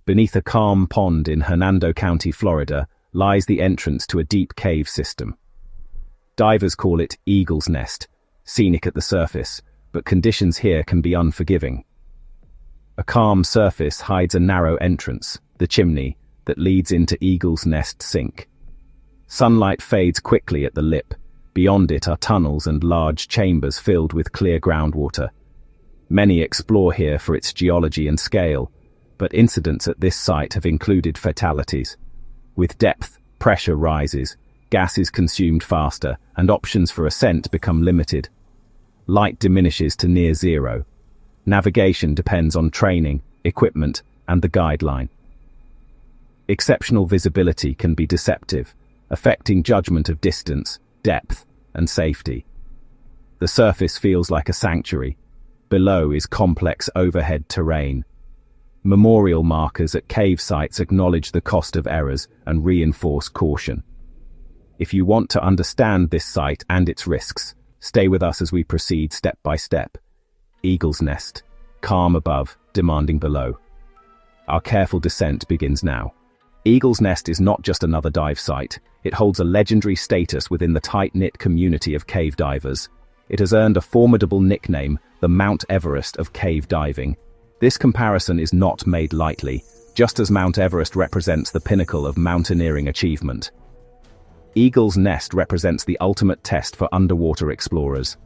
Beneath a calm pond in Hernando County, Florida, lies the entrance to a deep cave system. Divers call it Eagle's Nest, scenic at the surface, but conditions here can be unforgiving. A calm surface hides a narrow entrance, the chimney, that leads into Eagle's Nest sink. Sunlight fades quickly at the lip. Beyond it are tunnels and large chambers filled with clear groundwater. Many explore here for its geology and scale, but incidents at this site have included fatalities. With depth, pressure rises, gas is consumed faster, and options for ascent become limited. Light diminishes to near zero. Navigation depends on training, equipment, and the guideline. Exceptional visibility can be deceptive, affecting judgment of distance, depth, and safety. The surface feels like a sanctuary. Below is complex overhead terrain. Memorial markers at cave sites acknowledge the cost of errors and reinforce caution. If you want to understand this site and its risks, stay with us as we proceed step by step. Eagle's Nest, calm above, demanding below. Our careful descent begins now. Eagle's Nest is not just another dive site. It holds a legendary status within the tight-knit community of cave divers. It has earned a formidable nickname, the Mount Everest of cave diving. This comparison is not made lightly, just as Mount Everest represents the pinnacle of mountaineering achievement. Eagle's Nest represents the ultimate test for underwater explorers.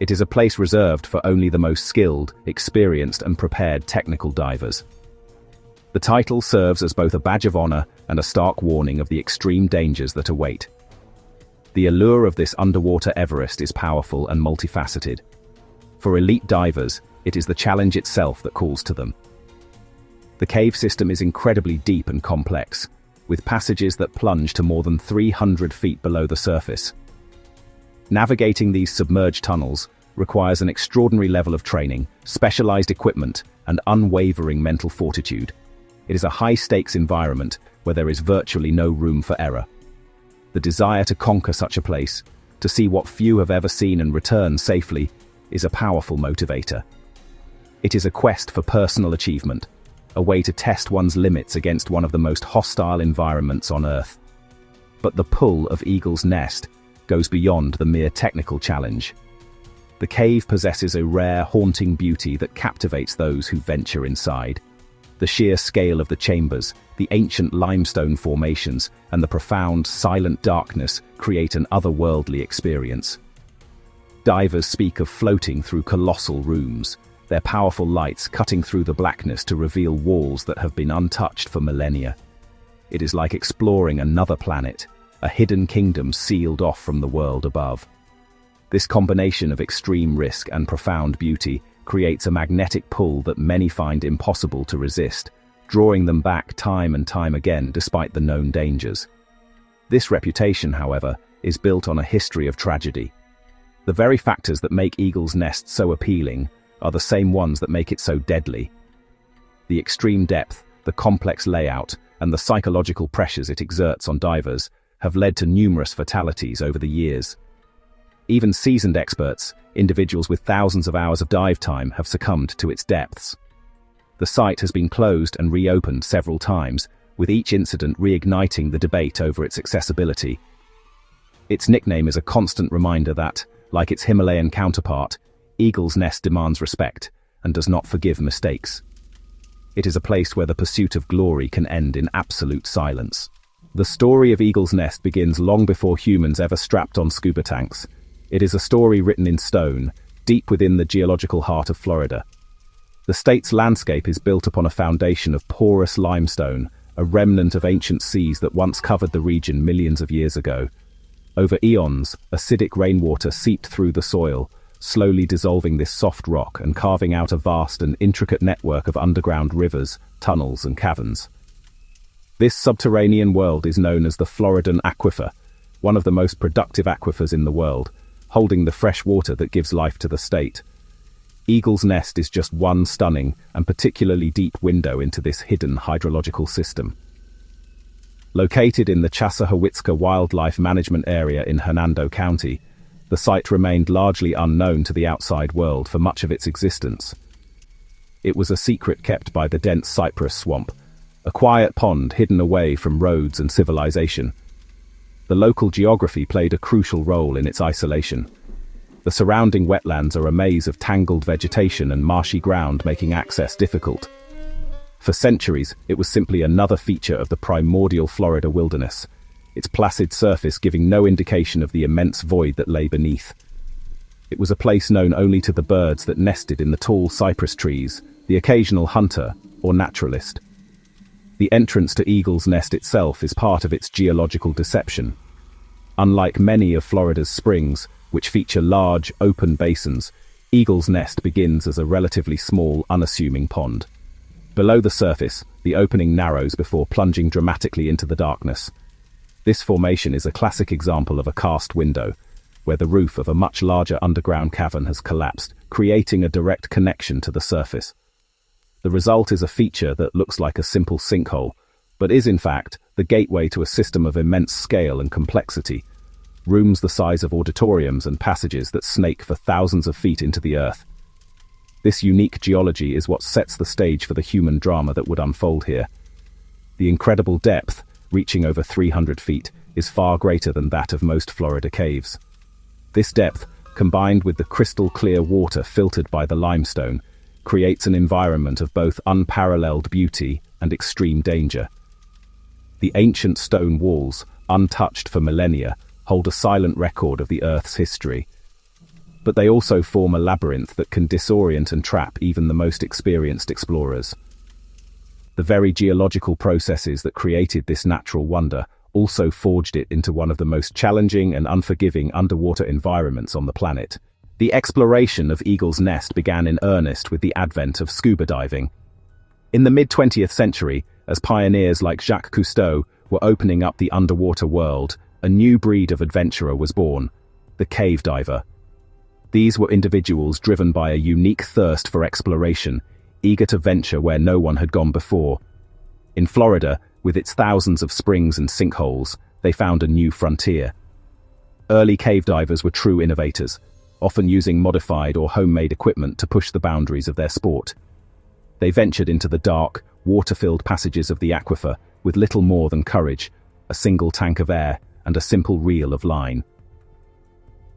It is a place reserved for only the most skilled, experienced, and prepared technical divers. The title serves as both a badge of honor and a stark warning of the extreme dangers that await. The allure of this underwater Everest is powerful and multifaceted. For elite divers, it is the challenge itself that calls to them. The cave system is incredibly deep and complex, with passages that plunge to more than 300 feet below the surface. Navigating these submerged tunnels requires an extraordinary level of training, specialized equipment, and unwavering mental fortitude. It is a high-stakes environment where there is virtually no room for error. The desire to conquer such a place, to see what few have ever seen and return safely, is a powerful motivator. It is a quest for personal achievement, a way to test one's limits against one of the most hostile environments on Earth. But the pull of Eagle's Nest goes beyond the mere technical challenge. The cave possesses a rare, haunting beauty that captivates those who venture inside. The sheer scale of the chambers, the ancient limestone formations, and the profound, silent darkness create an otherworldly experience. Divers speak of floating through colossal rooms, their powerful lights cutting through the blackness to reveal walls that have been untouched for millennia. It is like exploring another planet, a hidden kingdom sealed off from the world above. This combination of extreme risk and profound beauty creates a magnetic pull that many find impossible to resist, drawing them back time and time again despite the known dangers. This reputation, however, is built on a history of tragedy. The very factors that make Eagle's Nest so appealing are the same ones that make it so deadly. The extreme depth, the complex layout, and the psychological pressures it exerts on divers have led to numerous fatalities over the years. Even seasoned experts, individuals with thousands of hours of dive time, have succumbed to its depths. The site has been closed and reopened several times, with each incident reigniting the debate over its accessibility. Its nickname is a constant reminder that, like its Himalayan counterpart, Eagle's Nest demands respect and does not forgive mistakes. It is a place where the pursuit of glory can end in absolute silence. The story of Eagle's Nest begins long before humans ever strapped on scuba tanks. It is a story written in stone, deep within the geological heart of Florida. The state's landscape is built upon a foundation of porous limestone, a remnant of ancient seas that once covered the region millions of years ago. Over eons, acidic rainwater seeped through the soil, slowly dissolving this soft rock and carving out a vast and intricate network of underground rivers, tunnels, and caverns. This subterranean world is known as the Floridan Aquifer, one of the most productive aquifers in the world, holding the fresh water that gives life to the state. Eagle's Nest is just one stunning and particularly deep window into this hidden hydrological system. Located in the Chassahowitzka Wildlife Management Area in Hernando County, the site remained largely unknown to the outside world for much of its existence. It was a secret kept by the dense cypress swamp, a quiet pond hidden away from roads and civilization. The local geography played a crucial role in its isolation. The surrounding wetlands are a maze of tangled vegetation and marshy ground, making access difficult. For centuries, it was simply another feature of the primordial Florida wilderness, its placid surface giving no indication of the immense void that lay beneath. It was a place known only to the birds that nested in the tall cypress trees, the occasional hunter or naturalist. The entrance to Eagle's Nest itself is part of its geological deception. Unlike many of Florida's springs, which feature large, open basins, Eagle's Nest begins as a relatively small, unassuming pond. Below the surface, the opening narrows before plunging dramatically into the darkness. This formation is a classic example of a cast window, where the roof of a much larger underground cavern has collapsed, creating a direct connection to the surface. The result is a feature that looks like a simple sinkhole, but is in fact the gateway to a system of immense scale and complexity. Rooms the size of auditoriums and passages that snake for thousands of feet into the earth. This unique geology is what sets the stage for the human drama that would unfold here. The incredible depth, reaching over 300 feet, is far greater than that of most Florida caves. This depth, combined with the crystal-clear water filtered by the limestone, creates an environment of both unparalleled beauty and extreme danger. The ancient stone walls, untouched for millennia, hold a silent record of the Earth's history. But they also form a labyrinth that can disorient and trap even the most experienced explorers. The very geological processes that created this natural wonder also forged it into one of the most challenging and unforgiving underwater environments on the planet. The exploration of Eagle's Nest began in earnest with the advent of scuba diving. In the mid-20th century, as pioneers like Jacques Cousteau were opening up the underwater world, a new breed of adventurer was born, the cave diver. These were individuals driven by a unique thirst for exploration, eager to venture where no one had gone before. In Florida, with its thousands of springs and sinkholes, they found a new frontier. Early cave divers were true innovators, often using modified or homemade equipment to push the boundaries of their sport. They ventured into the dark, water-filled passages of the aquifer with little more than courage, a single tank of air, and a simple reel of line.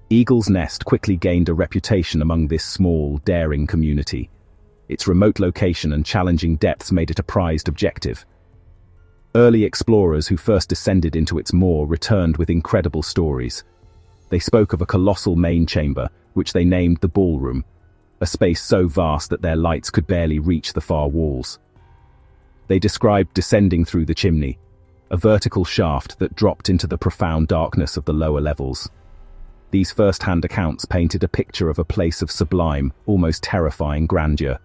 Eagle's Nest quickly gained a reputation among this small, daring community. Its remote location and challenging depths made it a prized objective. Early explorers who first descended into its maw returned with incredible stories. They spoke of a colossal main chamber, which they named the ballroom, a space so vast that their lights could barely reach the far walls. They described descending through the chimney, a vertical shaft that dropped into the profound darkness of the lower levels. These first-hand accounts painted a picture of a place of sublime, almost terrifying grandeur.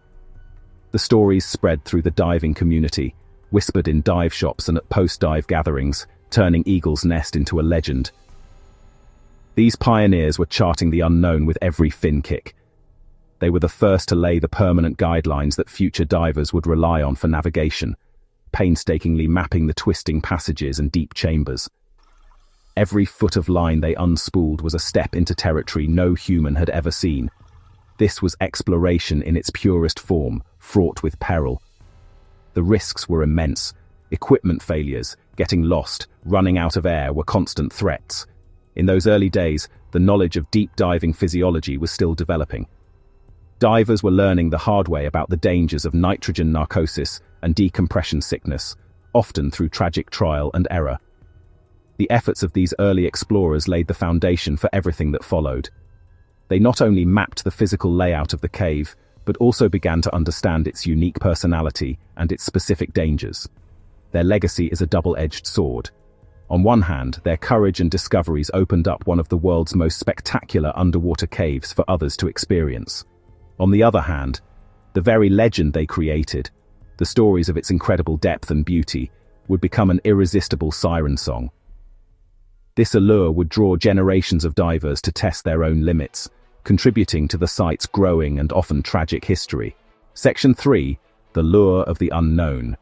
The stories spread through the diving community, whispered in dive shops and at post-dive gatherings, turning Eagle's Nest into a legend. These pioneers were charting the unknown with every fin kick. They were the first to lay the permanent guidelines that future divers would rely on for navigation, painstakingly mapping the twisting passages and deep chambers. Every foot of line they unspooled was a step into territory no human had ever seen. This was exploration in its purest form, fraught with peril. The risks were immense. Equipment failures, getting lost, running out of air were constant threats. In those early days, the knowledge of deep diving physiology was still developing. Divers were learning the hard way about the dangers of nitrogen narcosis and decompression sickness, often through tragic trial and error. The efforts of these early explorers laid the foundation for everything that followed. They not only mapped the physical layout of the cave, but also began to understand its unique personality and its specific dangers. Their legacy is a double-edged sword. On one hand, their courage and discoveries opened up one of the world's most spectacular underwater caves for others to experience. On the other hand, the very legend they created, the stories of its incredible depth and beauty, would become an irresistible siren song. This allure would draw generations of divers to test their own limits, contributing to the site's growing and often tragic history. Section 3. The Lure of the Unknown.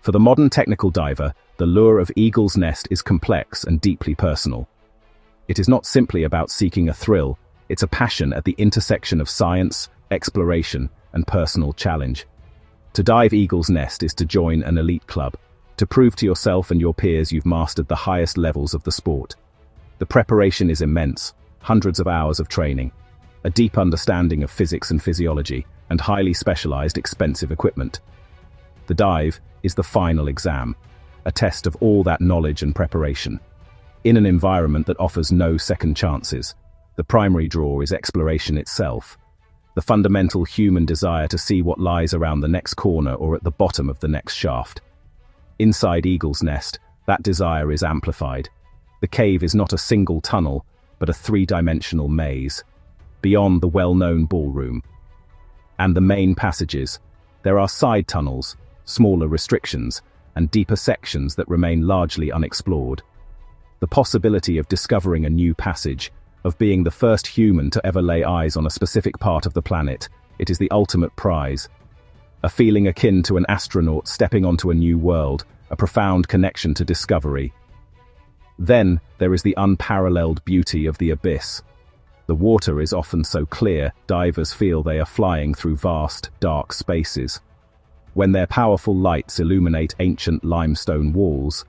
For the modern technical diver, the lure of Eagle's Nest is complex and deeply personal. It is not simply about seeking a thrill, it's a passion at the intersection of science, exploration, and personal challenge. To dive Eagle's Nest is to join an elite club, to prove to yourself and your peers you've mastered the highest levels of the sport. The preparation is immense, hundreds of hours of training, a deep understanding of physics and physiology, and highly specialized, expensive equipment. The dive is the final exam, a test of all that knowledge and preparation. In an environment that offers no second chances, the primary draw is exploration itself, the fundamental human desire to see what lies around the next corner or at the bottom of the next shaft. Inside Eagle's Nest, that desire is amplified. The cave is not a single tunnel, but a three-dimensional maze. Beyond the well-known ballroom and the main passages, there are side tunnels, smaller restrictions, and deeper sections that remain largely unexplored. The possibility of discovering a new passage, of being the first human to ever lay eyes on a specific part of the planet, it is the ultimate prize. A feeling akin to an astronaut stepping onto a new world, a profound connection to discovery. Then, there is the unparalleled beauty of the abyss. The water is often so clear, divers feel they are flying through vast, dark spaces. When their powerful lights illuminate ancient limestone walls,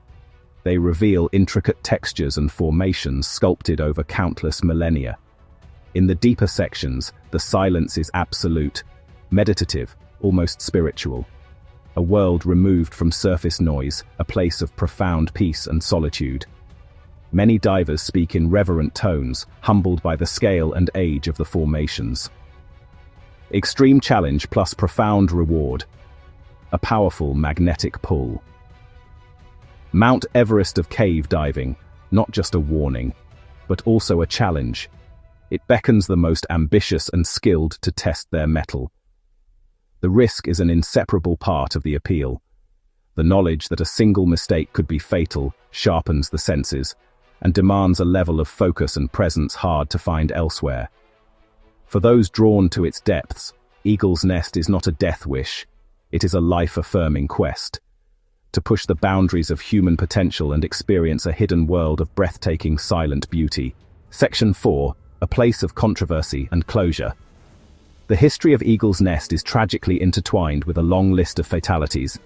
they reveal intricate textures and formations sculpted over countless millennia. In the deeper sections, the silence is absolute, meditative, almost spiritual. A world removed from surface noise, a place of profound peace and solitude. Many divers speak in reverent tones, humbled by the scale and age of the formations. Extreme challenge plus profound reward. A powerful magnetic pull. Mount Everest of cave diving, not just a warning, but also a challenge. It beckons the most ambitious and skilled to test their mettle. The risk is an inseparable part of the appeal. The knowledge that a single mistake could be fatal sharpens the senses, and demands a level of focus and presence hard to find elsewhere. For those drawn to its depths, Eagle's Nest is not a death wish, it is a life-affirming quest. To push the boundaries of human potential and experience a hidden world of breathtaking silent beauty. Section 4, a place of controversy and closure. The history of Eagle's Nest is tragically intertwined with a long list of fatalities.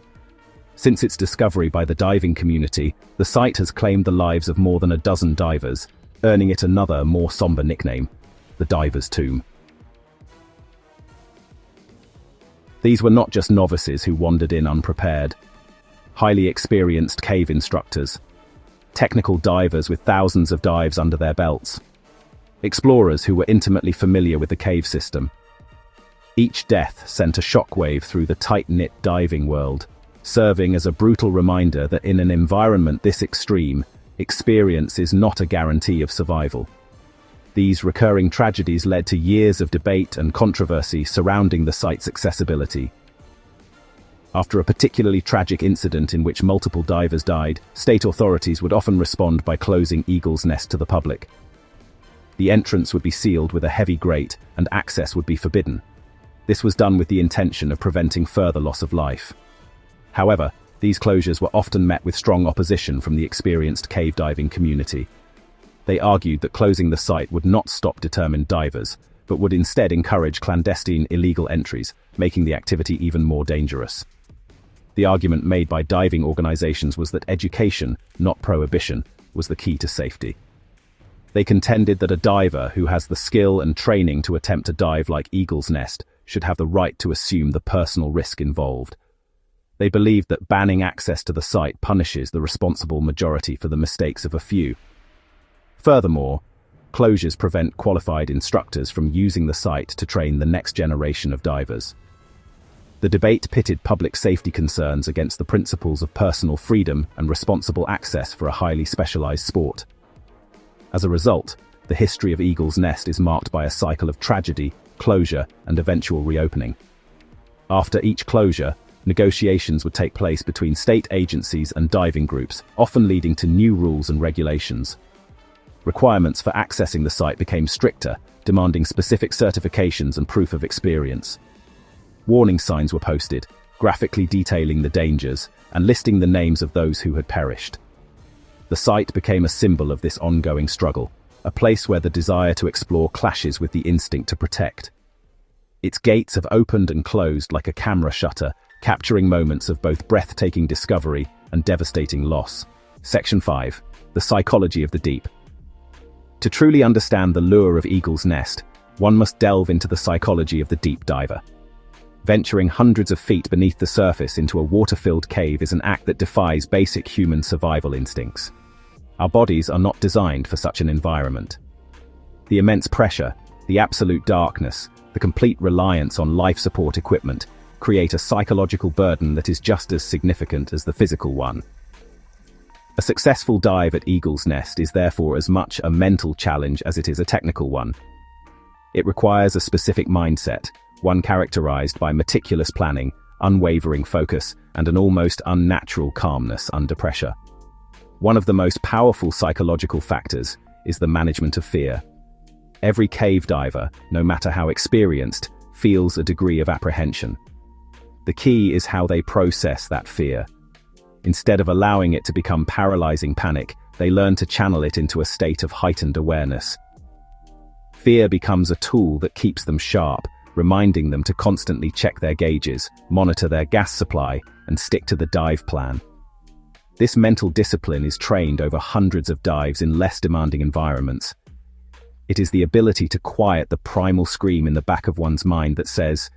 Since its discovery by the diving community, the site has claimed the lives of more than a dozen divers, earning it another, more somber nickname, the Diver's Tomb. These were not just novices who wandered in unprepared. Highly experienced cave instructors, technical divers with thousands of dives under their belts, explorers who were intimately familiar with the cave system. Each death sent a shockwave through the tight-knit diving world, serving as a brutal reminder that in an environment this extreme, experience is not a guarantee of survival. These recurring tragedies led to years of debate and controversy surrounding the site's accessibility. After a particularly tragic incident in which multiple divers died, state authorities would often respond by closing Eagle's Nest to the public. The entrance would be sealed with a heavy grate, and access would be forbidden. This was done with the intention of preventing further loss of life. However, these closures were often met with strong opposition from the experienced cave diving community. They argued that closing the site would not stop determined divers, but would instead encourage clandestine illegal entries, making the activity even more dangerous. The argument made by diving organizations was that education, not prohibition, was the key to safety. They contended that a diver who has the skill and training to attempt a dive like Eagle's Nest should have the right to assume the personal risk involved. They believed that banning access to the site punishes the responsible majority for the mistakes of a few. Furthermore, closures prevent qualified instructors from using the site to train the next generation of divers. The debate pitted public safety concerns against the principles of personal freedom and responsible access for a highly specialized sport. As a result, the history of Eagle's Nest is marked by a cycle of tragedy, closure, and eventual reopening. After each closure, negotiations would take place between state agencies and diving groups, often leading to new rules and regulations. Requirements for accessing the site became stricter, demanding specific certifications and proof of experience. Warning signs were posted, graphically detailing the dangers and listing the names of those who had perished. The site became a symbol of this ongoing struggle, a place where the desire to explore clashes with the instinct to protect. Its gates have opened and closed like a camera shutter, capturing moments of both breathtaking discovery and devastating loss. Section 5. The Psychology of the Deep. To truly understand the lure of Eagle's Nest, one must delve into the psychology of the deep diver. Venturing hundreds of feet beneath the surface into a water-filled cave is an act that defies basic human survival instincts. Our bodies are not designed for such an environment. The immense pressure, the absolute darkness, the complete reliance on life support equipment create a psychological burden that is just as significant as the physical one. A successful dive at Eagle's Nest is therefore as much a mental challenge as it is a technical one. It requires a specific mindset, one characterized by meticulous planning, unwavering focus, and an almost unnatural calmness under pressure. One of the most powerful psychological factors is the management of fear. Every cave diver, no matter how experienced, feels a degree of apprehension. The key is how they process that fear. Instead of allowing it to become paralyzing panic, they learn to channel it into a state of heightened awareness. Fear becomes a tool that keeps them sharp, reminding them to constantly check their gauges, monitor their gas supply, and stick to the dive plan. This mental discipline is trained over hundreds of dives in less demanding environments. It is the ability to quiet the primal scream in the back of one's mind that says,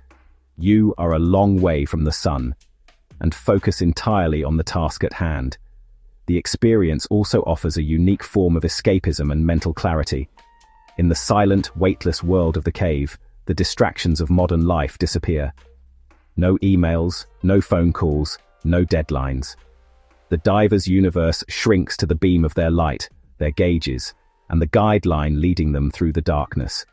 "You are a long way from the sun," and focus entirely on the task at hand. The experience also offers a unique form of escapism and mental clarity. In the silent, weightless world of the cave, the distractions of modern life disappear. No emails, no phone calls, no deadlines. The diver's universe shrinks to the beam of their light, their gauges, and the guideline leading them through the darkness.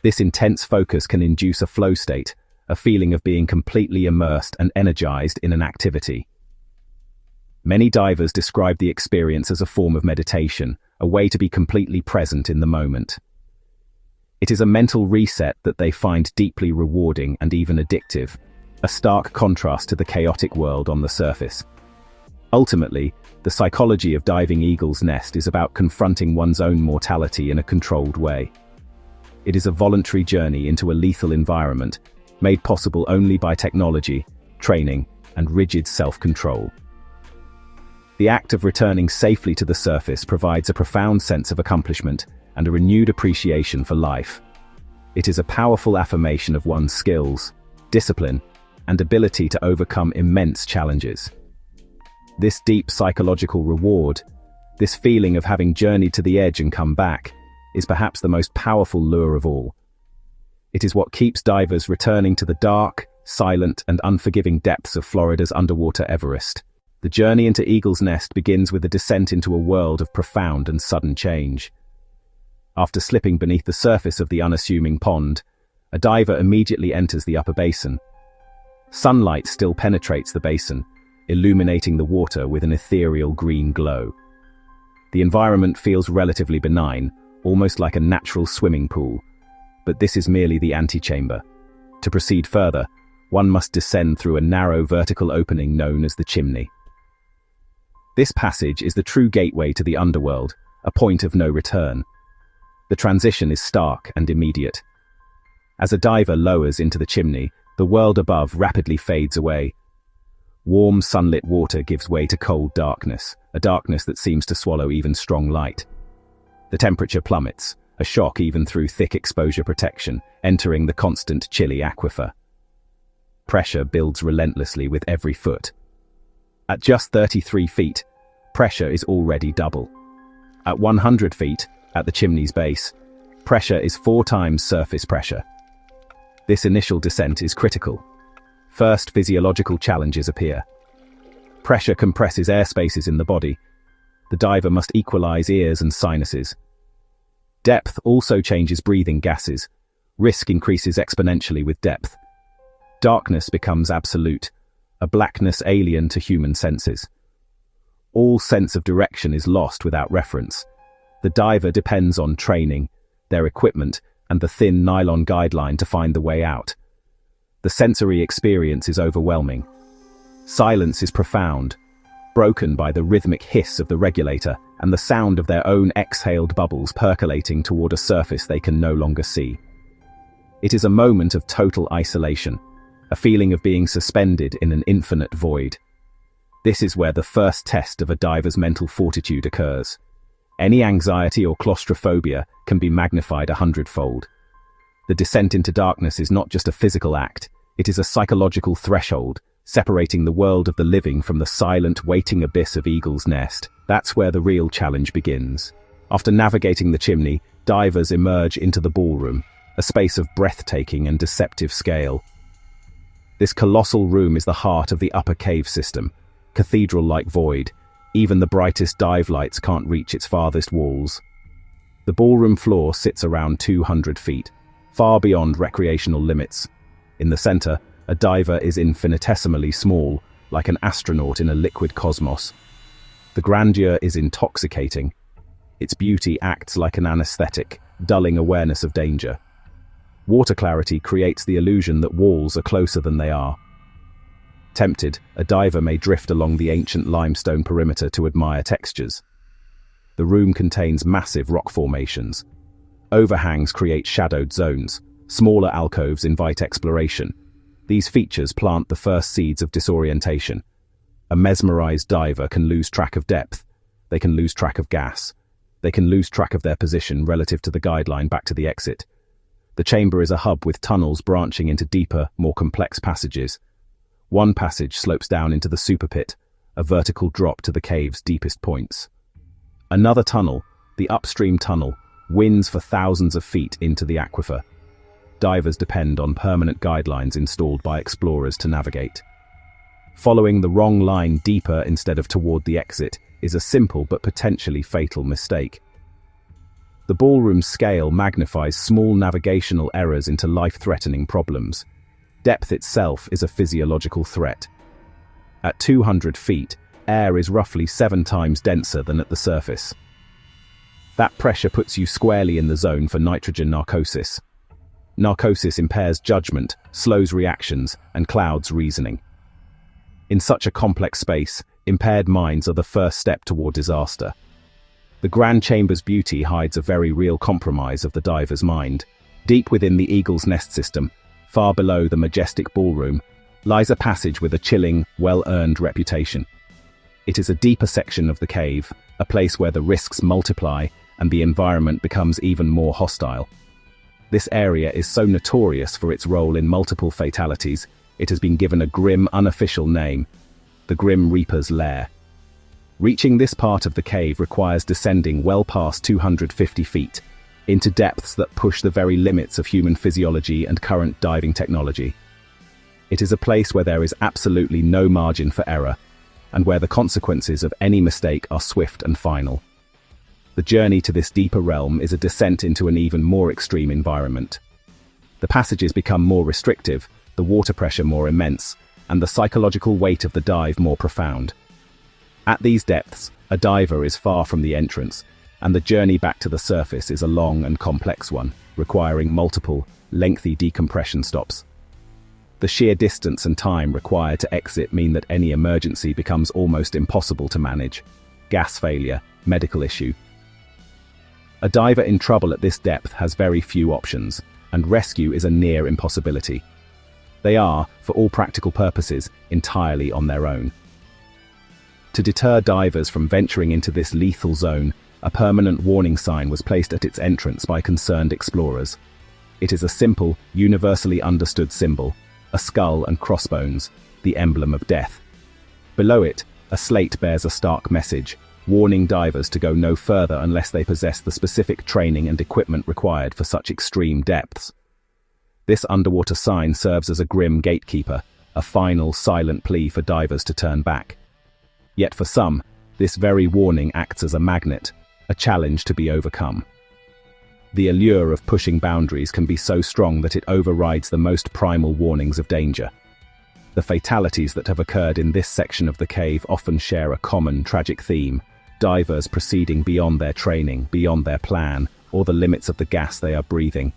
This intense focus can induce a flow state, a feeling of being completely immersed and energized in an activity. Many divers describe the experience as a form of meditation, a way to be completely present in the moment. It is a mental reset that they find deeply rewarding and even addictive, a stark contrast to the chaotic world on the surface. Ultimately, the psychology of diving Eagle's Nest is about confronting one's own mortality in a controlled way. It is a voluntary journey into a lethal environment, made possible only by technology, training, and rigid self-control. The act of returning safely to the surface provides a profound sense of accomplishment and a renewed appreciation for life. It is a powerful affirmation of one's skills, discipline, and ability to overcome immense challenges. This deep psychological reward, this feeling of having journeyed to the edge and come back, is perhaps the most powerful lure of all. It is what keeps divers returning to the dark, silent, and unforgiving depths of Florida's underwater Everest. The journey into Eagle's Nest begins with a descent into a world of profound and sudden change. After slipping beneath the surface of the unassuming pond, a diver immediately enters the upper basin. Sunlight still penetrates the basin, illuminating the water with an ethereal green glow. The environment feels relatively benign, almost like a natural swimming pool. But this is merely the antechamber. To proceed further, one must descend through a narrow vertical opening known as the chimney. This passage is the true gateway to the underworld, a point of no return. The transition is stark and immediate. As a diver lowers into the chimney, the world above rapidly fades away. Warm, sunlit water gives way to cold darkness, a darkness that seems to swallow even strong light. The temperature plummets, a shock even through thick exposure protection, entering the constant chilly aquifer. Pressure builds relentlessly with every foot. At just 33 feet, pressure is already double. At 100 feet, at the chimney's base, pressure is 4 times surface pressure. This initial descent is critical. First, physiological challenges appear. Pressure compresses air spaces in the body. The diver must equalize ears and sinuses. Depth also changes breathing gases. Risk increases exponentially with depth. Darkness becomes absolute, a blackness alien to human senses. All sense of direction is lost without reference. The diver depends on training, their equipment, and the thin nylon guideline to find the way out. The sensory experience is overwhelming. Silence is profound, broken by the rhythmic hiss of the regulator and the sound of their own exhaled bubbles percolating toward a surface they can no longer see. It is a moment of total isolation, a feeling of being suspended in an infinite void. This is where the first test of a diver's mental fortitude occurs. Any anxiety or claustrophobia can be magnified 100-fold. The descent into darkness is not just a physical act, it is a psychological threshold, separating the world of the living from the silent, waiting abyss of Eagle's Nest. That's where the real challenge begins. After navigating the chimney, divers emerge into the ballroom, a space of breathtaking and deceptive scale. This colossal room is the heart of the upper cave system, cathedral-like void. Even the brightest dive lights can't reach its farthest walls. The ballroom floor sits around 200 feet, far beyond recreational limits. In the center, a diver is infinitesimally small, like an astronaut in a liquid cosmos. The grandeur is intoxicating. Its beauty acts like an anesthetic, dulling awareness of danger. Water clarity creates the illusion that walls are closer than they are. Tempted, a diver may drift along the ancient limestone perimeter to admire textures. The room contains massive rock formations. Overhangs create shadowed zones. Smaller alcoves invite exploration. These features plant the first seeds of disorientation. A mesmerized diver can lose track of depth. They can lose track of gas. They can lose track of their position relative to the guideline back to the exit. The chamber is a hub with tunnels branching into deeper, more complex passages. One passage slopes down into the super pit, a vertical drop to the cave's deepest points. Another tunnel, the upstream tunnel, winds for thousands of feet into the aquifer. Divers depend on permanent guidelines installed by explorers to navigate. Following the wrong line deeper instead of toward the exit is a simple but potentially fatal mistake. The ballroom's scale magnifies small navigational errors into life-threatening problems. Depth itself is a physiological threat. At 200 feet, air is roughly 7 times denser than at the surface. That pressure puts you squarely in the zone for nitrogen narcosis. Narcosis impairs judgment, slows reactions, and clouds reasoning. In such a complex space, impaired minds are the first step toward disaster. The Grand Chamber's beauty hides a very real compromise of the diver's mind. Deep within the Eagle's Nest system, far below the majestic ballroom, lies a passage with a chilling, well-earned reputation. It is a deeper section of the cave, a place where the risks multiply and the environment becomes even more hostile. This area is so notorious for its role in multiple fatalities, it has been given a grim, unofficial name, the Grim Reaper's Lair. Reaching this part of the cave requires descending well past 250 feet, into depths that push the very limits of human physiology and current diving technology. It is a place where there is absolutely no margin for error, and where the consequences of any mistake are swift and final. The journey to this deeper realm is a descent into an even more extreme environment. The passages become more restrictive, the water pressure more immense, and the psychological weight of the dive more profound. At these depths, a diver is far from the entrance, and the journey back to the surface is a long and complex one, requiring multiple, lengthy decompression stops. The sheer distance and time required to exit mean that any emergency becomes almost impossible to manage. Gas failure, medical issue. A diver in trouble at this depth has very few options, and rescue is a near impossibility. They are, for all practical purposes, entirely on their own. To deter divers from venturing into this lethal zone, a permanent warning sign was placed at its entrance by concerned explorers. It is a simple, universally understood symbol, a skull and crossbones, the emblem of death. Below it, a slate bears a stark message, warning divers to go no further unless they possess the specific training and equipment required for such extreme depths. This underwater sign serves as a grim gatekeeper, a final, silent plea for divers to turn back. Yet for some, this very warning acts as a magnet, a challenge to be overcome. The allure of pushing boundaries can be so strong that it overrides the most primal warnings of danger. The fatalities that have occurred in this section of the cave often share a common tragic theme, divers proceeding beyond their training, beyond their plan, or the limits of the gas they are breathing.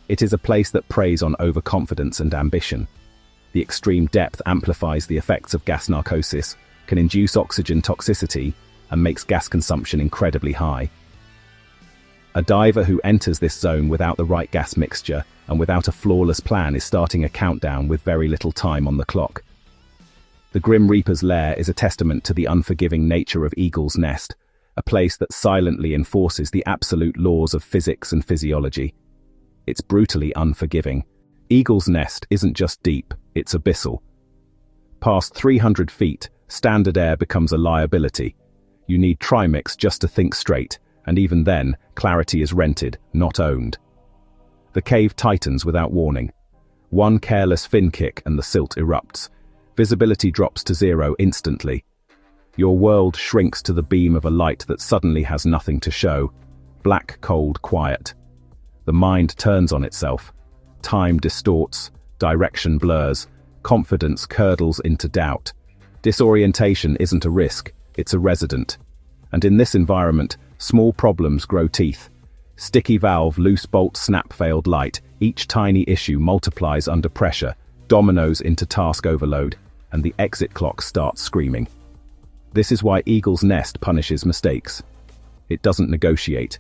It is a place that preys on overconfidence and ambition. The extreme depth amplifies the effects of gas narcosis, can induce oxygen toxicity, and makes gas consumption incredibly high. A diver who enters this zone without the right gas mixture and without a flawless plan is starting a countdown with very little time on the clock. The Grim Reaper's lair is a testament to the unforgiving nature of Eagle's Nest, a place that silently enforces the absolute laws of physics and physiology. It's brutally unforgiving. Eagle's Nest isn't just deep, it's abyssal. Past 300 feet, standard air becomes a liability. You need trimix just to think straight, and even then, clarity is rented, not owned. The cave tightens without warning. One careless fin kick and the silt erupts. Visibility drops to zero instantly. Your world shrinks to the beam of a light that suddenly has nothing to show. Black, cold, quiet. The mind turns on itself. Time distorts, direction blurs, confidence curdles into doubt. Disorientation isn't a risk, it's a resident. And in this environment, small problems grow teeth. Sticky valve, loose bolt, snap, failed light. Each tiny issue multiplies under pressure, dominoes into task overload, and the exit clock starts screaming. This is why Eagle's Nest punishes mistakes. It doesn't negotiate.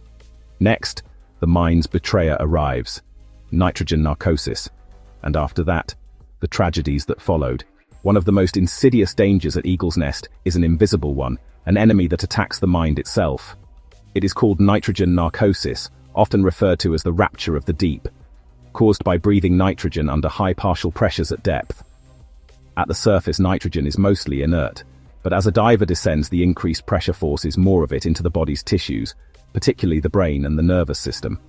Next, the mind's betrayer arrives. Nitrogen narcosis. And after that, the tragedies that followed. One of the most insidious dangers at Eagle's Nest is an invisible one, an enemy that attacks the mind itself. It is called nitrogen narcosis, often referred to as the rapture of the deep, caused by breathing nitrogen under high partial pressures at depth. At the surface, nitrogen is mostly inert, but as a diver descends, the increased pressure forces more of it into the body's tissues, particularly the brain and the nervous system.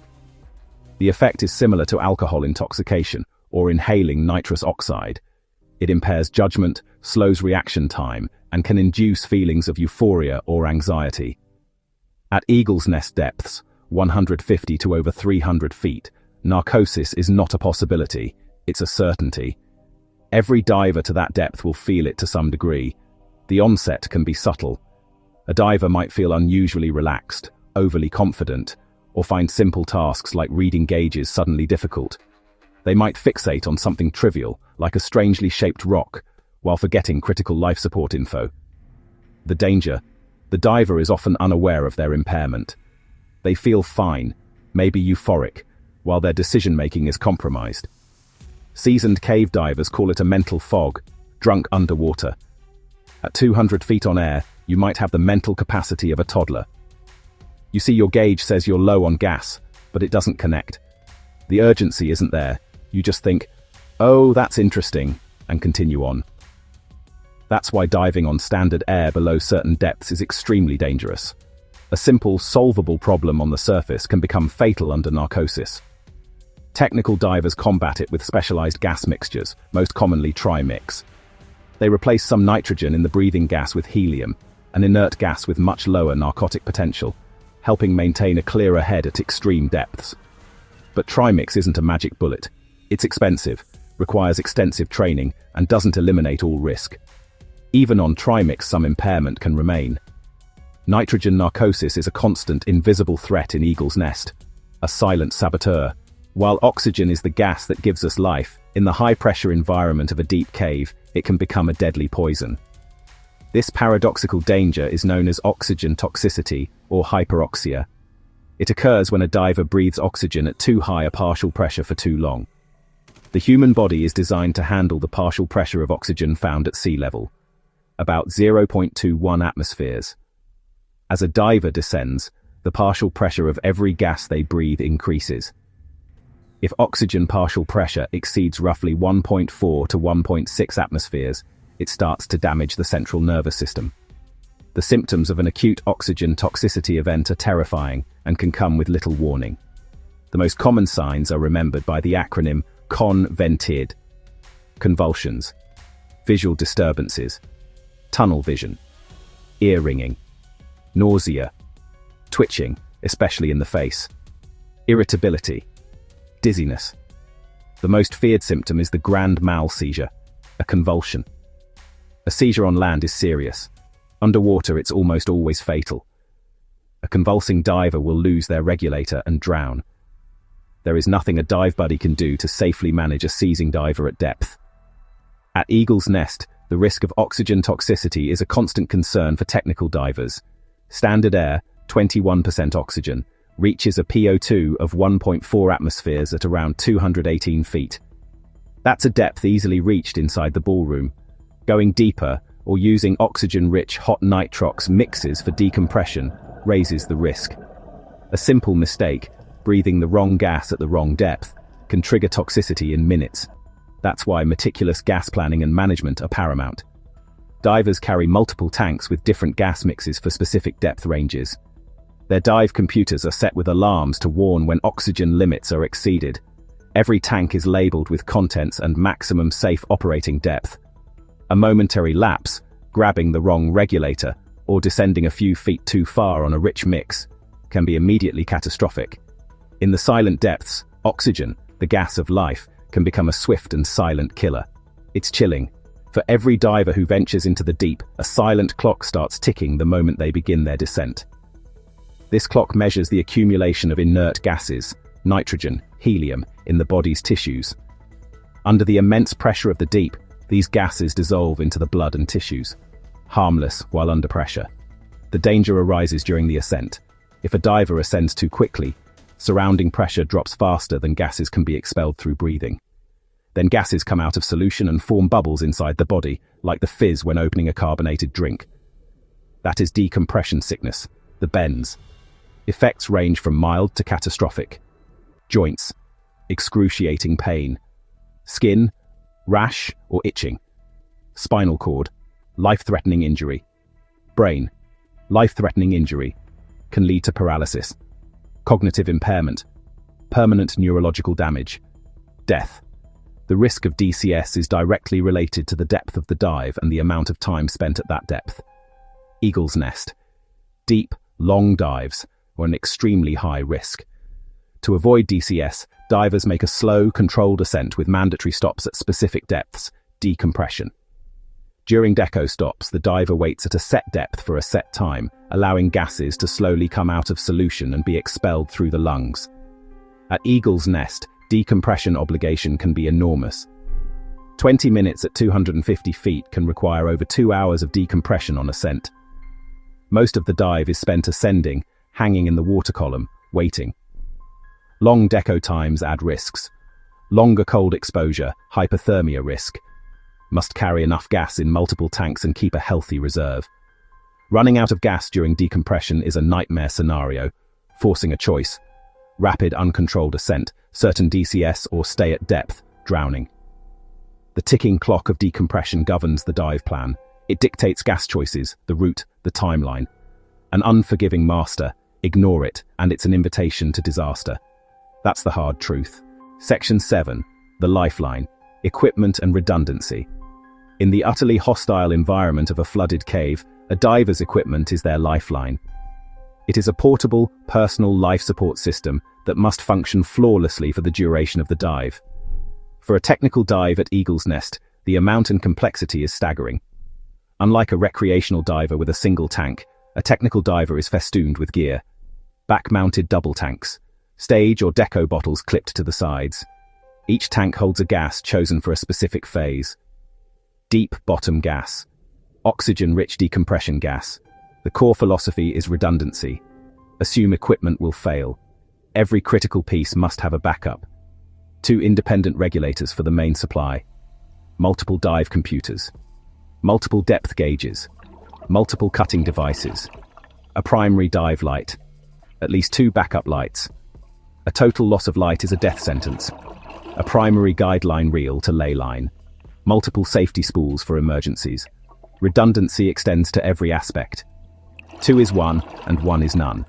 The effect is similar to alcohol intoxication or inhaling nitrous oxide. It impairs judgment, slows reaction time, and can induce feelings of euphoria or anxiety. At Eagle's Nest depths, 150 to over 300 feet, narcosis is not a possibility, it's a certainty. Every diver to that depth will feel it to some degree. The onset can be subtle. A diver might feel unusually relaxed, overly confident, or find simple tasks like reading gauges suddenly difficult. They might fixate on something trivial, like a strangely shaped rock, while forgetting critical life support info. The danger: the diver is often unaware of their impairment. They feel fine, maybe euphoric, while their decision-making is compromised. Seasoned cave divers call it a mental fog, drunk underwater. At 200 feet on air, you might have the mental capacity of a toddler. You see your gauge says you're low on gas, but it doesn't connect. The urgency isn't there. You just think, "Oh, that's interesting," and continue on. That's why diving on standard air below certain depths is extremely dangerous. A simple, solvable problem on the surface can become fatal under narcosis. Technical divers combat it with specialized gas mixtures, most commonly trimix. They replace some nitrogen in the breathing gas with helium, an inert gas with much lower narcotic potential, helping maintain a clearer head at extreme depths. But trimix isn't a magic bullet. It's expensive, requires extensive training, and doesn't eliminate all risk. Even on trimix, some impairment can remain. Nitrogen narcosis is a constant, invisible threat in Eagle's Nest, a silent saboteur. While oxygen is the gas that gives us life, in the high-pressure environment of a deep cave, it can become a deadly poison. This paradoxical danger is known as oxygen toxicity or hyperoxia. It occurs when a diver breathes oxygen at too high a partial pressure for too long. The human body is designed to handle the partial pressure of oxygen found at sea level, about 0.21 atmospheres. As a diver descends, the partial pressure of every gas they breathe increases. If oxygen partial pressure exceeds roughly 1.4 to 1.6 atmospheres, it starts to damage the central nervous system. The symptoms of an acute oxygen toxicity event are terrifying and can come with little warning. The most common signs are remembered by the acronym CON-VENTID: convulsions, visual disturbances, tunnel vision, ear ringing, nausea, twitching, especially in the face, irritability, dizziness. The most feared symptom is the grand mal seizure, a convulsion. A seizure on land is serious. Underwater, it's almost always fatal. A convulsing diver will lose their regulator and drown. There is nothing a dive buddy can do to safely manage a seizing diver at depth. At Eagle's Nest, the risk of oxygen toxicity is a constant concern for technical divers. Standard air, 21% oxygen, reaches a PO2 of 1.4 atmospheres at around 218 feet. That's a depth easily reached inside the ballroom. Going deeper, or using oxygen-rich hot nitrox mixes for decompression, raises the risk. A simple mistake, breathing the wrong gas at the wrong depth, can trigger toxicity in minutes. That's why meticulous gas planning and management are paramount. Divers carry multiple tanks with different gas mixes for specific depth ranges. Their dive computers are set with alarms to warn when oxygen limits are exceeded. Every tank is labeled with contents and maximum safe operating depth. A momentary lapse, grabbing the wrong regulator, or descending a few feet too far on a rich mix, can be immediately catastrophic. In the silent depths, oxygen, the gas of life, can become a swift and silent killer. It's chilling. For every diver who ventures into the deep, a silent clock starts ticking the moment they begin their descent. This clock measures the accumulation of inert gases, nitrogen, helium, in the body's tissues. Under the immense pressure of the deep, these gases dissolve into the blood and tissues, harmless while under pressure. The danger arises during the ascent. If a diver ascends too quickly, surrounding pressure drops faster than gases can be expelled through breathing. Then gases come out of solution and form bubbles inside the body, like the fizz when opening a carbonated drink. That is decompression sickness, the bends. Effects range from mild to catastrophic. Joints, excruciating pain. Skin, rash or itching. Spinal cord, life-threatening injury. Brain, life-threatening injury, can lead to paralysis. Cognitive impairment, permanent neurological damage. Death. The risk of DCS is directly related to the depth of the dive and the amount of time spent at that depth. Eagle's nest. Deep, long dives are an extremely high risk. To avoid DCS, divers make a slow, controlled ascent with mandatory stops at specific depths, decompression. During deco stops, the diver waits at a set depth for a set time, allowing gases to slowly come out of solution and be expelled through the lungs. At Eagle's Nest, decompression obligation can be enormous. 20 minutes at 250 feet can require over 2 hours of decompression on ascent. Most of the dive is spent ascending, hanging in the water column, waiting. Long deco times add risks. Longer cold exposure, hypothermia risk. Must carry enough gas in multiple tanks and keep a healthy reserve. Running out of gas during decompression is a nightmare scenario, forcing a choice. Rapid, uncontrolled ascent, certain DCS, or stay at depth, drowning. The ticking clock of decompression governs the dive plan. It dictates gas choices, the route, the timeline. An unforgiving master, ignore it, and it's an invitation to disaster. That's the hard truth. Section 7. The lifeline. Equipment and redundancy. In the utterly hostile environment of a flooded cave, a diver's equipment is their lifeline. It is a portable, personal life support system that must function flawlessly for the duration of the dive. For a technical dive at Eagle's Nest, the amount and complexity is staggering. Unlike a recreational diver with a single tank, a technical diver is festooned with gear. Back-mounted double tanks, stage or deco bottles clipped to the sides. Each tank holds a gas chosen for a specific phase. Deep bottom gas. Oxygen-rich decompression gas. The core philosophy is redundancy. Assume equipment will fail. Every critical piece must have a backup. 2 independent regulators for the main supply. Multiple dive computers. Multiple depth gauges. Multiple cutting devices. A primary dive light. At least 2 backup lights. A total loss of light is a death sentence. A primary guideline reel to ley line. Multiple safety spools for emergencies. Redundancy extends to every aspect. 2 is 1 and 1 is none.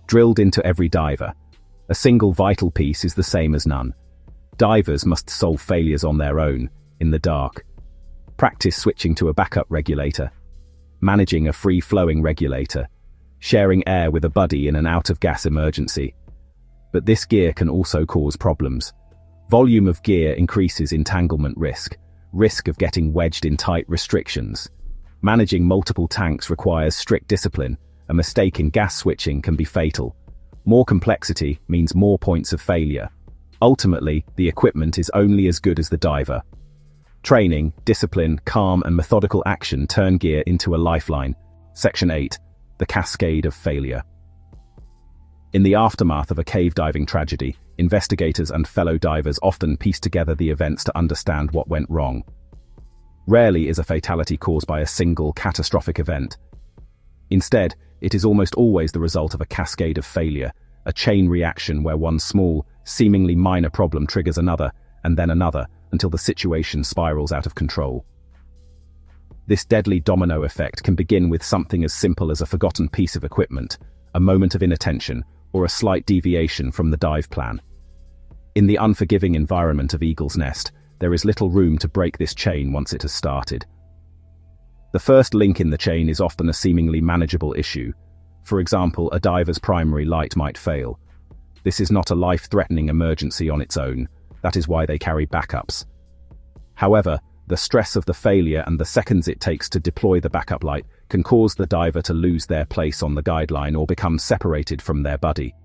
Drilled into every diver. A single vital piece is the same as none. Divers must solve failures on their own, in the dark. Practice switching to a backup regulator. Managing a free-flowing regulator. Sharing air with a buddy in an out-of-gas emergency. But this gear can also cause problems. Volume of gear increases entanglement risk. Risk of getting wedged in tight restrictions. Managing multiple tanks requires strict discipline. A mistake in gas switching can be fatal. More complexity means more points of failure. Ultimately, the equipment is only as good as the diver. Training, discipline, calm and methodical action turn gear into a lifeline. Section 8. The cascade of failure. In the aftermath of a cave diving tragedy, investigators and fellow divers often piece together the events to understand what went wrong. Rarely is a fatality caused by a single catastrophic event. Instead, it is almost always the result of a cascade of failure, a chain reaction where one small, seemingly minor problem triggers another, and then another, until the situation spirals out of control. This deadly domino effect can begin with something as simple as a forgotten piece of equipment, a moment of inattention, or a slight deviation from the dive plan. In the unforgiving environment of Eagle's Nest, there is little room to break this chain once it has started. The first link in the chain is often a seemingly manageable issue. For example, a diver's primary light might fail. This is not a life-threatening emergency on its own. That is why they carry backups. However, the stress of the failure and the seconds it takes to deploy the backup light can cause the diver to lose their place on the guideline or become separated from their buddy.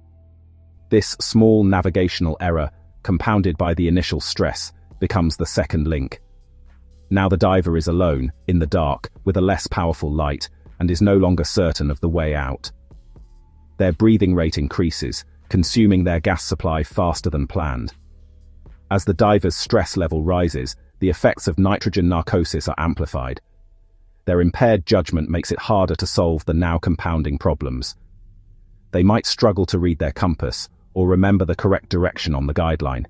This small navigational error, compounded by the initial stress, becomes the second link. Now the diver is alone, in the dark, with a less powerful light, and is no longer certain of the way out. Their breathing rate increases, consuming their gas supply faster than planned. As the diver's stress level rises, the effects of nitrogen narcosis are amplified. Their impaired judgment makes it harder to solve the now compounding problems. They might struggle to read their compass, or remember the correct direction on the guideline.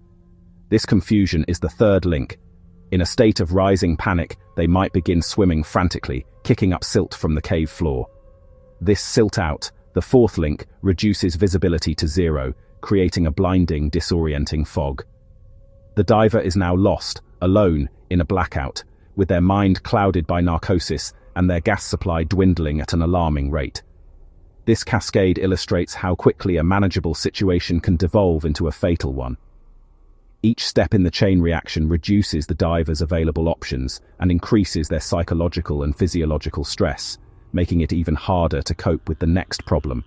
This confusion is the third link. In a state of rising panic, they might begin swimming frantically, kicking up silt from the cave floor. This silt out, the fourth link, reduces visibility to zero, creating a blinding, disorienting fog. The diver is now lost, alone, in a blackout, with their mind clouded by narcosis and their gas supply dwindling at an alarming rate. This cascade illustrates how quickly a manageable situation can devolve into a fatal one. Each step in the chain reaction reduces the diver's available options and increases their psychological and physiological stress, making it even harder to cope with the next problem.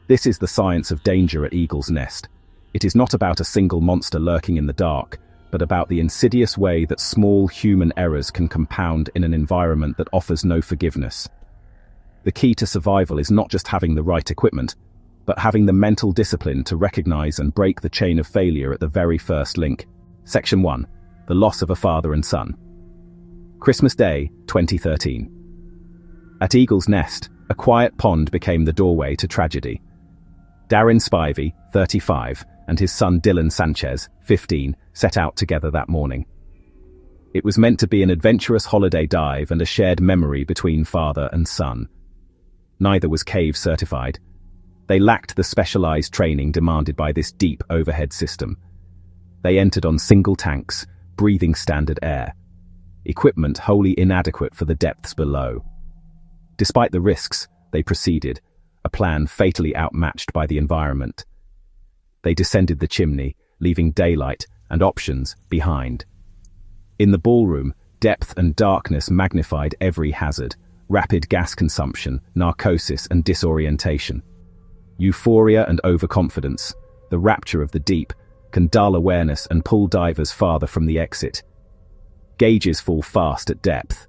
This is the science of danger at Eagle's Nest. It is not about a single monster lurking in the dark, but about the insidious way that small human errors can compound in an environment that offers no forgiveness. The key to survival is not just having the right equipment, but having the mental discipline to recognize and break the chain of failure at the very first link. Section 1. The loss of a father and son. Christmas Day, 2013. At Eagle's Nest, a quiet pond became the doorway to tragedy. Darren Spivey, 35, and his son Dylan Sanchez, 15, set out together that morning. It was meant to be an adventurous holiday dive and a shared memory between father and son. Neither was cave certified. They lacked the specialized training demanded by this deep overhead system. They entered on single tanks, breathing standard air. Equipment wholly inadequate for the depths below. Despite the risks, they proceeded, a plan fatally outmatched by the environment. They descended the chimney, leaving daylight and options behind. In the ballroom, depth and darkness magnified every hazard: rapid gas consumption, narcosis, and disorientation. Euphoria and overconfidence, the rapture of the deep, can dull awareness and pull divers farther from the exit. Gauges fall fast at depth.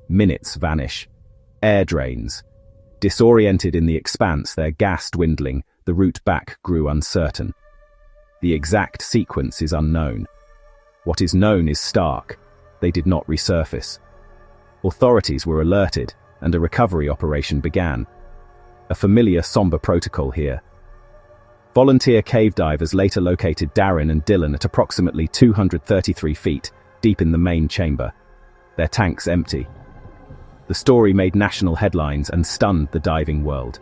Minutes vanish. Air drains. Disoriented in the expanse, their gas dwindling, the route back grew uncertain. The exact sequence is unknown. What is known is stark. They did not resurface. Authorities were alerted, and a recovery operation began. A familiar somber protocol here. Volunteer cave divers later located Darren and Dylan at approximately 233 feet, deep in the main chamber, their tanks empty. The story made national headlines and stunned the diving world.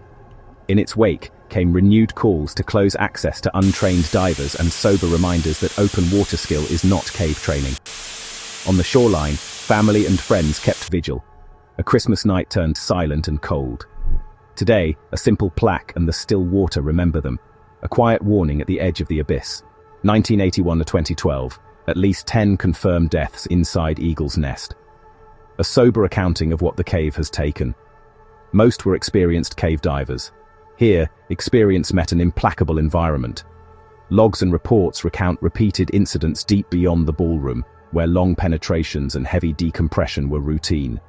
In its wake came renewed calls to close access to untrained divers and sober reminders that open water skill is not cave training. On the shoreline, family and friends kept vigil. A Christmas night turned silent and cold. Today, a simple plaque and the still water remember them. A quiet warning at the edge of the abyss. 1981 to 2012, at least 10 confirmed deaths inside Eagle's Nest. A sober accounting of what the cave has taken. Most were experienced cave divers. Here, experience met an implacable environment. Logs and reports recount repeated incidents deep beyond the ballroom, where long penetrations and heavy decompression were routine.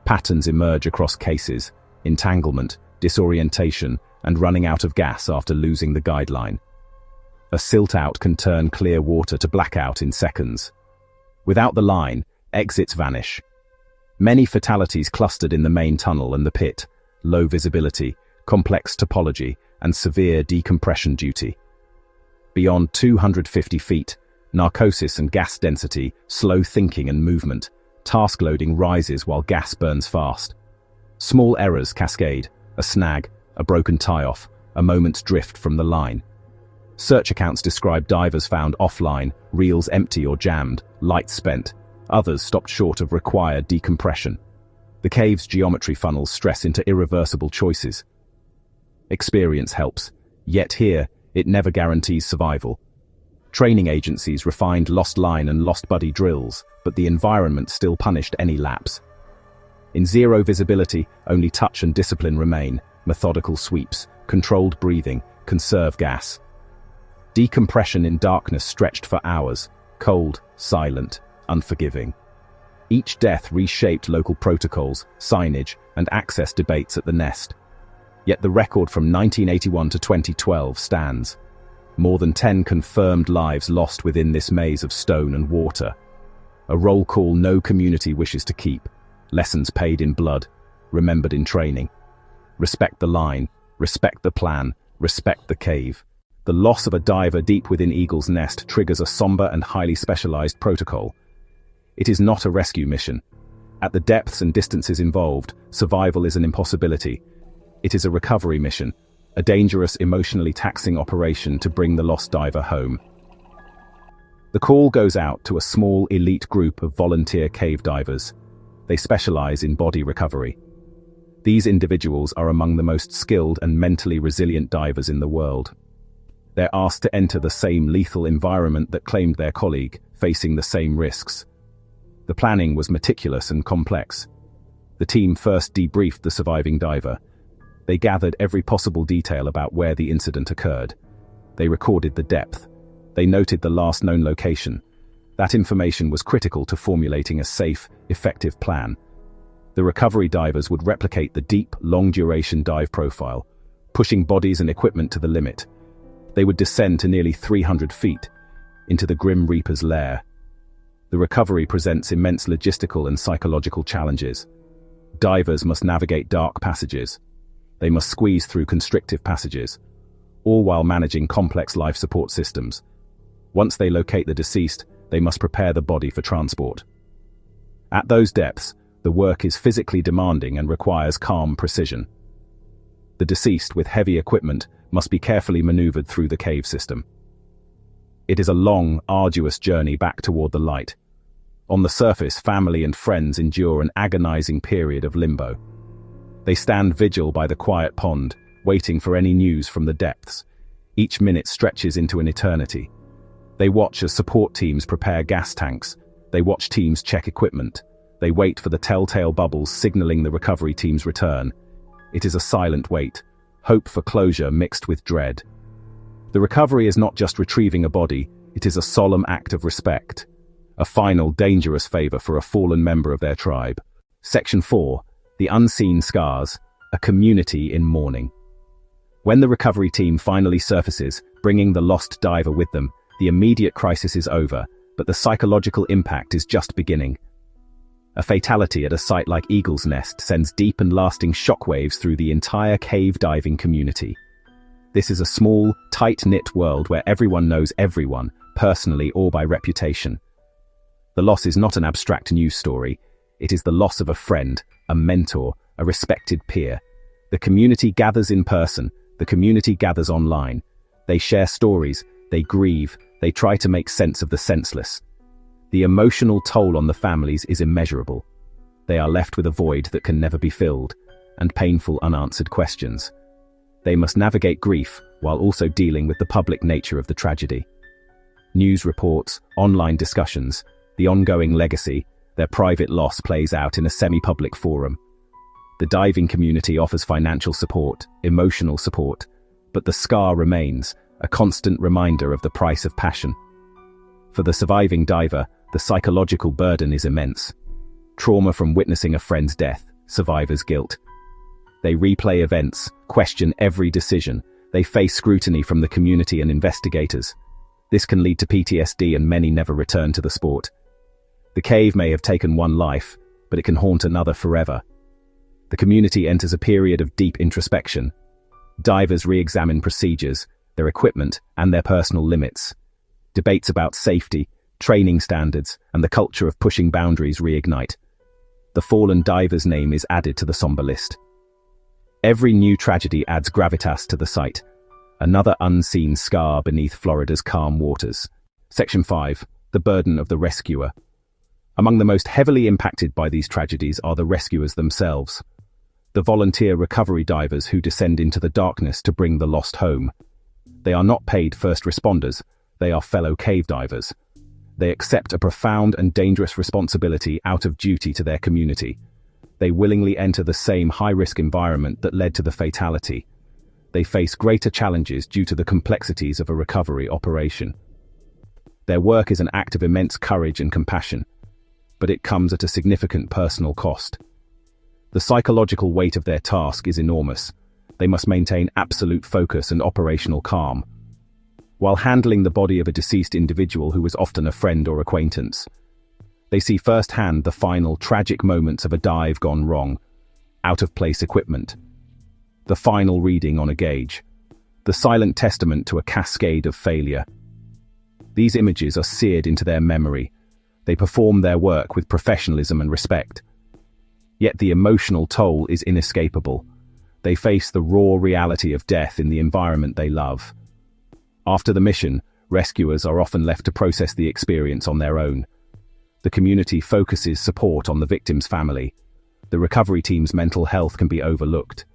Patterns emerge across cases: entanglement, disorientation, and running out of gas after losing the guideline. A silt-out can turn clear water to blackout in seconds. Without the line, exits vanish. Many fatalities clustered in the main tunnel and the pit, low visibility, complex topology, and severe decompression duty. Beyond 250 feet, narcosis and gas density, slow thinking and movement, task loading rises while gas burns fast. Small errors cascade, a snag, a broken tie-off, a moment's drift from the line. Search accounts describe divers found offline, reels empty or jammed, lights spent. Others stopped short of required decompression. The cave's geometry funnels stress into irreversible choices. Experience helps, yet here, it never guarantees survival. Training agencies refined lost line and lost buddy drills, but the environment still punished any lapse. In zero visibility, only touch and discipline remain, methodical sweeps, controlled breathing, conserve gas. Decompression in darkness stretched for hours, cold, silent, unforgiving. Each death reshaped local protocols, signage, and access debates at the nest. Yet the record from 1981 to 2012 stands. More than 10 confirmed lives lost within this maze of stone and water. A roll call no community wishes to keep. Lessons paid in blood, remembered in training. Respect the line, respect the plan, respect the cave. The loss of a diver deep within Eagle's Nest triggers a somber and highly specialized protocol. It is not a rescue mission. At the depths and distances involved, survival is an impossibility. It is a recovery mission, a dangerous, emotionally taxing operation to bring the lost diver home. The call goes out to a small, elite group of volunteer cave divers. They specialize in body recovery. These individuals are among the most skilled and mentally resilient divers in the world. They're asked to enter the same lethal environment that claimed their colleague, facing the same risks. The planning was meticulous and complex. The team first debriefed the surviving diver. They gathered every possible detail about where the incident occurred. They recorded the depth. They noted the last known location. That information was critical to formulating a safe, effective plan. The recovery divers would replicate the deep, long-duration dive profile, pushing bodies and equipment to the limit. They would descend to nearly 300 feet, into the Grim Reaper's lair. The recovery presents immense logistical and psychological challenges. Divers must navigate dark passages. They must squeeze through constrictive passages, all while managing complex life support systems. Once they locate the deceased, they must prepare the body for transport. At those depths, the work is physically demanding and requires calm precision. The deceased, with heavy equipment, must be carefully maneuvered through the cave system. It is a long, arduous journey back toward the light. On the surface, family and friends endure an agonizing period of limbo. They stand vigil by the quiet pond, waiting for any news from the depths. Each minute stretches into an eternity. They watch as support teams prepare gas tanks. They watch teams check equipment. They wait for the telltale bubbles signaling the recovery team's return. It is a silent wait, hope for closure mixed with dread. The recovery is not just retrieving a body, it is a solemn act of respect. A final, dangerous favor for a fallen member of their tribe. Section 4. The Unseen Scars, a community in mourning. When the recovery team finally surfaces, bringing the lost diver with them, the immediate crisis is over, but the psychological impact is just beginning. A fatality at a site like Eagle's Nest sends deep and lasting shockwaves through the entire cave diving community. This is a small, tight-knit world where everyone knows everyone, personally or by reputation. The loss is not an abstract news story. It is the loss of a friend, a mentor, a respected peer. The community gathers in person. The community gathers online. They share stories. They grieve. They try to make sense of the senseless. The emotional toll on the families is immeasurable. They are left with a void that can never be filled, and painful unanswered questions. They must navigate grief while also dealing with the public nature of the tragedy. News reports, online discussions, the ongoing legacy, their private loss plays out in a semi-public forum. The diving community offers financial support, emotional support, but the scar remains, a constant reminder of the price of passion. For the surviving diver, the psychological burden is immense. Trauma from witnessing a friend's death, survivor's guilt. They replay events, question every decision. They face scrutiny from the community and investigators. This can lead to PTSD, and many never return to the sport. The cave may have taken one life, but it can haunt another forever. The community enters a period of deep introspection. Divers re-examine procedures, their equipment, and their personal limits. Debates about safety, training standards, and the culture of pushing boundaries reignite. The fallen diver's name is added to the somber list. Every new tragedy adds gravitas to the site, another unseen scar beneath Florida's calm waters. Section 5. The burden of the rescuer. Among the most heavily impacted by these tragedies are the rescuers themselves. The volunteer recovery divers who descend into the darkness to bring the lost home. They are not paid first responders, they are fellow cave divers. They accept a profound and dangerous responsibility out of duty to their community. They willingly enter the same high-risk environment that led to the fatality. They face greater challenges due to the complexities of a recovery operation. Their work is an act of immense courage and compassion, but it comes at a significant personal cost. The psychological weight of their task is enormous. They must maintain absolute focus and operational calm, while handling the body of a deceased individual who was often a friend or acquaintance. They see firsthand the final tragic moments of a dive gone wrong, out-of-place equipment, the final reading on a gauge, the silent testament to a cascade of failure. These images are seared into their memory. They perform their work with professionalism and respect. Yet the emotional toll is inescapable. They face the raw reality of death in the environment they love. After the mission, rescuers are often left to process the experience on their own. The community focuses support on the victim's family. The recovery team's mental health can be overlooked.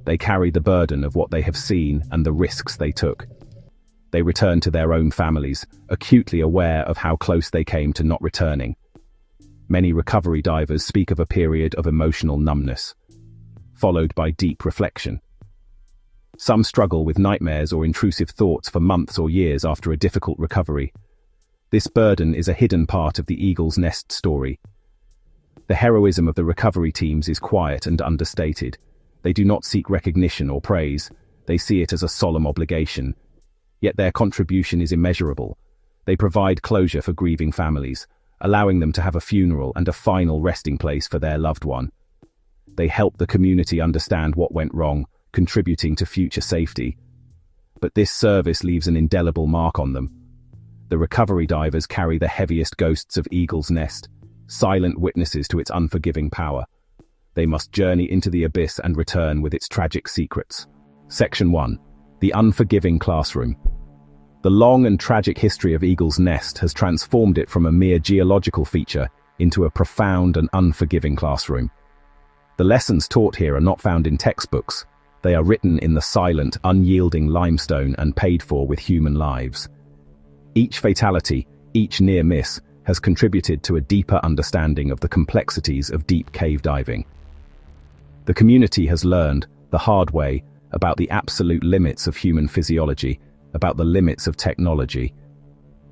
They carry the burden of what they have seen and the risks they took. They return to their own families, acutely aware of how close they came to not returning. Many recovery divers speak of a period of emotional numbness, followed by deep reflection. Some struggle with nightmares or intrusive thoughts for months or years after a difficult recovery. This burden is a hidden part of the Eagle's Nest story. The heroism of the recovery teams is quiet and understated. They do not seek recognition or praise. They see it as a solemn obligation. Yet their contribution is immeasurable. They provide closure for grieving families, allowing them to have a funeral and a final resting place for their loved one. They help the community understand what went wrong, contributing to future safety. But this service leaves an indelible mark on them. The recovery divers carry the heaviest ghosts of Eagle's Nest, silent witnesses to its unforgiving power. They must journey into the abyss and return with its tragic secrets. Section 1. The unforgiving classroom. The long and tragic history of Eagle's Nest has transformed it from a mere geological feature into a profound and unforgiving classroom. The lessons taught here are not found in textbooks. They are written in the silent, unyielding limestone and paid for with human lives. Each fatality, each near miss, has contributed to a deeper understanding of the complexities of deep cave diving. The community has learned, the hard way, about the absolute limits of human physiology, about the limits of technology.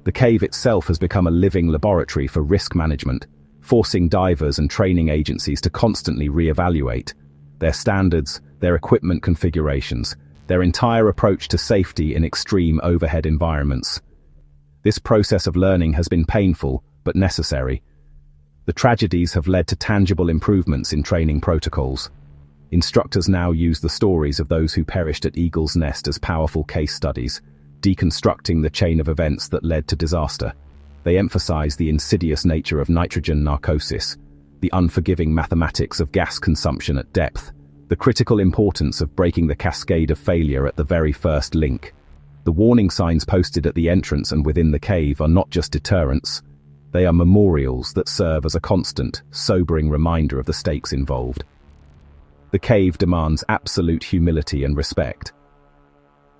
The cave itself has become a living laboratory for risk management, forcing divers and training agencies to constantly re-evaluate their standards, their equipment configurations, their entire approach to safety in extreme overhead environments. This process of learning has been painful, but necessary. The tragedies have led to tangible improvements in training protocols. Instructors now use the stories of those who perished at Eagle's Nest as powerful case studies, deconstructing the chain of events that led to disaster. They emphasize the insidious nature of nitrogen narcosis, the unforgiving mathematics of gas consumption at depth, the critical importance of breaking the cascade of failure at the very first link. The warning signs posted at the entrance and within the cave are not just deterrents. They are memorials that serve as a constant, sobering reminder of the stakes involved. The cave demands absolute humility and respect.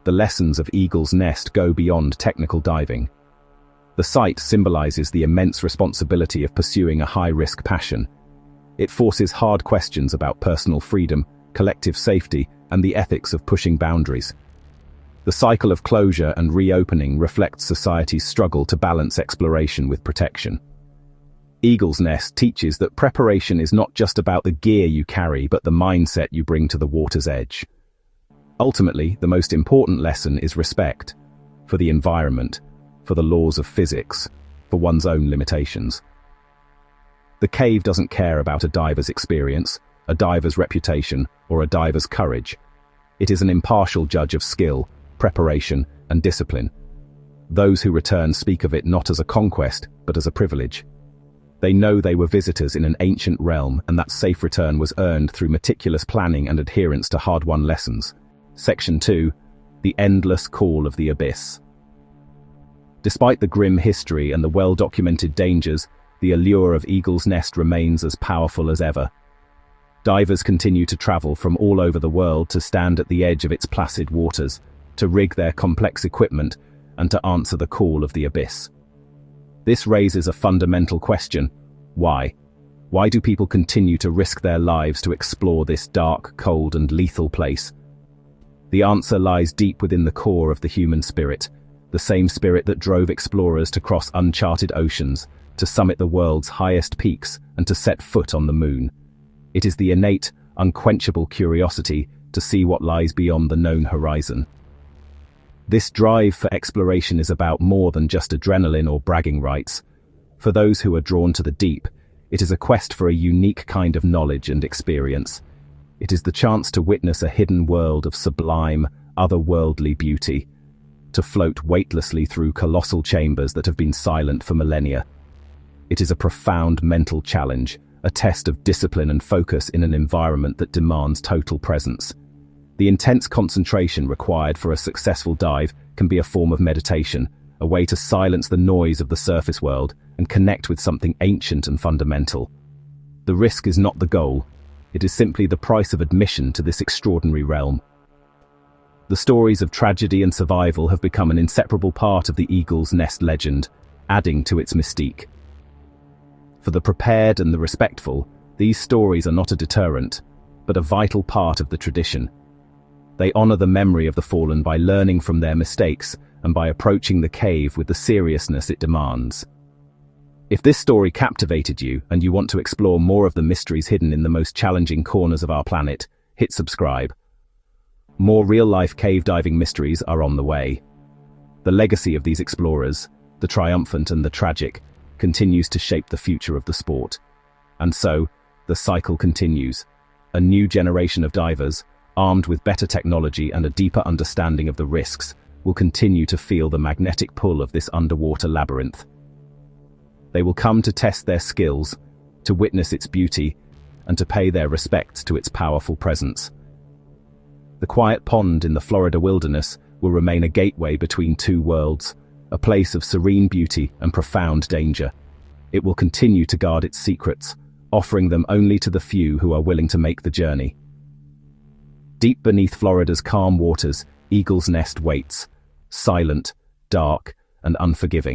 The lessons of Eagle's Nest go beyond technical diving. The site symbolizes the immense responsibility of pursuing a high-risk passion. It forces hard questions about personal freedom, collective safety, and the ethics of pushing boundaries. The cycle of closure and reopening reflects society's struggle to balance exploration with protection. Eagle's Nest teaches that preparation is not just about the gear you carry, but the mindset you bring to the water's edge. Ultimately, the most important lesson is respect for the environment, for the laws of physics, for one's own limitations. The cave doesn't care about a diver's experience, a diver's reputation, or a diver's courage. It is an impartial judge of skill, preparation, and discipline. Those who return speak of it not as a conquest, but as a privilege. They know they were visitors in an ancient realm, and that safe return was earned through meticulous planning and adherence to hard-won lessons. Section 2. The Endless Call of the Abyss. Despite the grim history and the well-documented dangers, the allure of Eagle's Nest remains as powerful as ever. Divers continue to travel from all over the world to stand at the edge of its placid waters, to rig their complex equipment, and to answer the call of the abyss. This raises a fundamental question. Why? Why do people continue to risk their lives to explore this dark, cold, and lethal place? The answer lies deep within the core of the human spirit, the same spirit that drove explorers to cross uncharted oceans, to summit the world's highest peaks, and to set foot on the moon. It is the innate, unquenchable curiosity to see what lies beyond the known horizon. This drive for exploration is about more than just adrenaline or bragging rights. For those who are drawn to the deep, it is a quest for a unique kind of knowledge and experience. It is the chance to witness a hidden world of sublime, otherworldly beauty, to float weightlessly through colossal chambers that have been silent for millennia. It is a profound mental challenge, a test of discipline and focus in an environment that demands total presence. The intense concentration required for a successful dive can be a form of meditation, a way to silence the noise of the surface world and connect with something ancient and fundamental. The risk is not the goal, it is simply the price of admission to this extraordinary realm. The stories of tragedy and survival have become an inseparable part of the Eagle's Nest legend, adding to its mystique. For the prepared and the respectful, these stories are not a deterrent, but a vital part of the tradition. They honor the memory of the fallen by learning from their mistakes and by approaching the cave with the seriousness it demands. If this story captivated you and you want to explore more of the mysteries hidden in the most challenging corners of our planet, hit subscribe. More real-life cave diving mysteries are on the way. The legacy of these explorers, the triumphant and the tragic, continues to shape the future of the sport. And so, the cycle continues. A new generation of divers, armed with better technology and a deeper understanding of the risks, will continue to feel the magnetic pull of this underwater labyrinth. They will come to test their skills, to witness its beauty, and to pay their respects to its powerful presence. The quiet pond in the Florida wilderness will remain a gateway between two worlds, a place of serene beauty and profound danger. It will continue to guard its secrets, offering them only to the few who are willing to make the journey. Deep beneath Florida's calm waters, Eagle's Nest waits, silent, dark, and unforgiving.